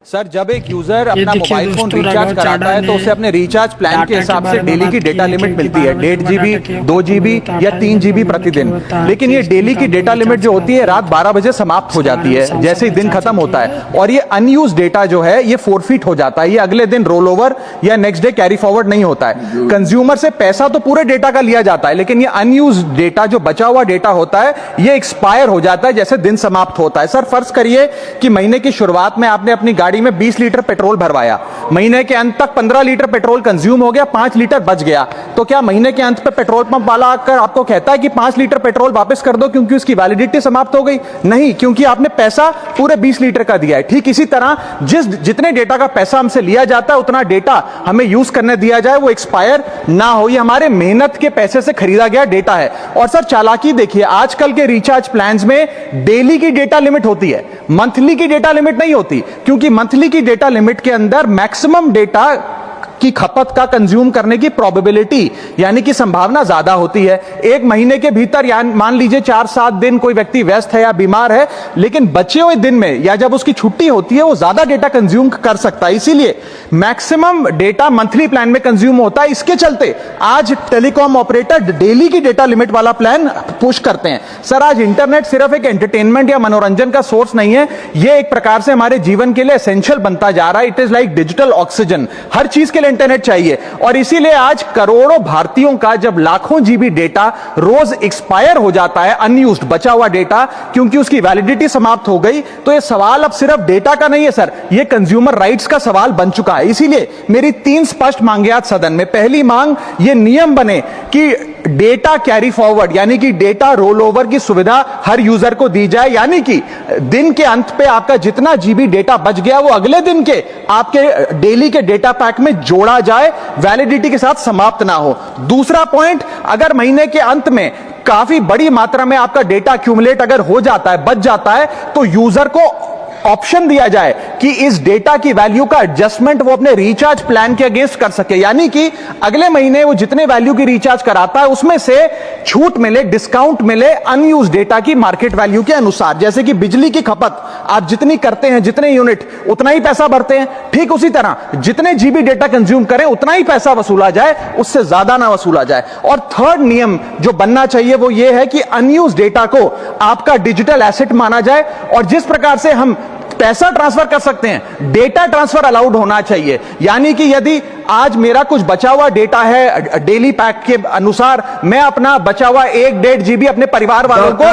Sir जब एक user अपना मोबाइल फोन रिचार्ज कराता है तो उसे अपने रिचार्ज प्लान के हिसाब से डेली की डेटा लिमिट मिलती है 1.5 GB 2 GB या 3 GB प्रतिदिन। लेकिन ये डेली की डेटा लिमिट जो होती है रात 12 बजे समाप्त हो जाती है जैसे ही दिन खत्म होता है, और ये अनयूज डेटा जो है ये फोरफिट हो जाता है, ये अगले दिन रोल ओवर या नेक्स्ट डे कैरी फॉरवर्ड नहीं होता है। कंज्यूमर से पैसा तो पूरे डेटा का लिया जाता है, लेकिन ये अनयूज डेटा जो बचा हुआ डेटा होता है ये एक्सपायर हो जाता है जैसे दिन समाप्त होता है। सर फर्ज करिए कि महीने की शुरुआत में आपने अपनी गाड़ी में 20 लीटर पेट्रोल भरवाया, महीने के अंत तक 15 लीटर पेट्रोल कंज्यूम हो गया, 5 लीटर बच गया, तो क्या महीने के अंत पे पेट्रोल पंप वाला आकर आपको कहता है कि 5 लीटर पेट्रोल वापस कर दो क्योंकि उसकी वैलिडिटी समाप्त हो गई? नहीं, क्योंकि आपने पैसा पूरे 20 लीटर का दिया है। ठीक इसी तरह जितने डेटा का पैसा हमसे लिया जाता है उतना डेटा हमें यूज करने दिया जाए, वो एक्सपायर ना हो। ये हमारे मेहनत के पैसे से खरीदा गया डेटा है। और सर चालाकी देखिए, आजकल के रिचार्ज प्लान्स में डेली की डेटा लिमिट होती है, मंथली की डेटा लिमिट नहीं होती, क्योंकि मंथली की डेटा लिमिट के अंदर मैक्सिमम डेटा की खपत का कंज्यूम करने की प्रोबेबिलिटी यानी कि संभावना ज्यादा होती है। एक महीने के भीतर या मान लीजिए 4-7 दिन कोई व्यक्ति व्यस्त है या बीमार है, लेकिन बचे हुए दिन में या जब उसकी छुट्टी होती है वो ज्यादा डेटा कंज्यूम कर सकता है, इसीलिए मैक्सिमम डेटा मंथली प्लान में कंज्यूम होता है। इसके चलते आज टेलीकॉम ऑपरेटर डेली की डेटा लिमिट वाला प्लान पुश करते हैं। सर आज इंटरनेट सिर्फ एक एंटरटेनमेंट या मनोरंजन का सोर्स नहीं है, यह एक प्रकार से हमारे जीवन के लिए एसेंशियल बनता जा रहा है। It is like digital oxygen, हर चीज के लिए इंटरनेट चाहिए। और इसीलिए आज करोड़ों भारतीयों का जब लाखों जीबी डेटा रोज एक्सपायर हो जाता है, अनयूज्ड बचा हुआ डेटा, क्योंकि उसकी वैलिडिटी समाप्त हो गई, तो यह सवाल अब सिर्फ डेटा का नहीं है सर, यह कंज्यूमर राइट्स का सवाल बन चुका है। इसीलिए मेरी 3 स्पष्ट मांगे आज सदन में। पहली मांग, यह नियम बने कि डेटा कैरी फॉरवर्ड यानी कि डेटा रोल ओवर की सुविधा हर यूजर को दी जाए, यानी कि दिन के अंत पे आपका जितना जीबी डेटा बच गया वो अगले दिन के आपके डेली के डेटा पैक में जोड़ा जाए, वैलिडिटी के साथ समाप्त ना हो। दूसरा पॉइंट, अगर महीने के अंत में काफी बड़ी मात्रा में आपका डेटा एक्यूमुलेट अगर हो जाता है, बच जाता है, तो यूजर को ऑप्शन दिया जाए कि इस डेटा की वैल्यू का एडजस्टमेंट वो अपने रिचार्ज प्लान के अगेंस्ट कर सके, यानी कि अगले महीने वो जितने वैल्यू की रिचार्ज कराता है उसमें से छूट मिले, डिस्काउंट मिले अनयूज डेटा की मार्केट वैल्यू के अनुसार। जैसे कि बिजली की खपत आप जितनी करते हैं, जितने यूनिट उतना ही पैसा भरते हैं, ठीक उसी तरह जितने जीबी डेटा कंज्यूम करें उतना ही पैसा वसूला जाए, उससे ज्यादा ना वसूला जाए। और थर्ड नियम जो बनना चाहिए वो ये है कि अनयूज डेटा को आपका डिजिटल एसेट माना जाए, और जिस प्रकार से हम पैसा ट्रांसफर कर सकते हैं, डेटा ट्रांसफर अलाउड होना चाहिए। यानी कि यदि आज मेरा कुछ बचा हुआ डेटा है डेली पैक के अनुसार, मैं अपना बचा हुआ 1-1.5 GB अपने परिवार वालों को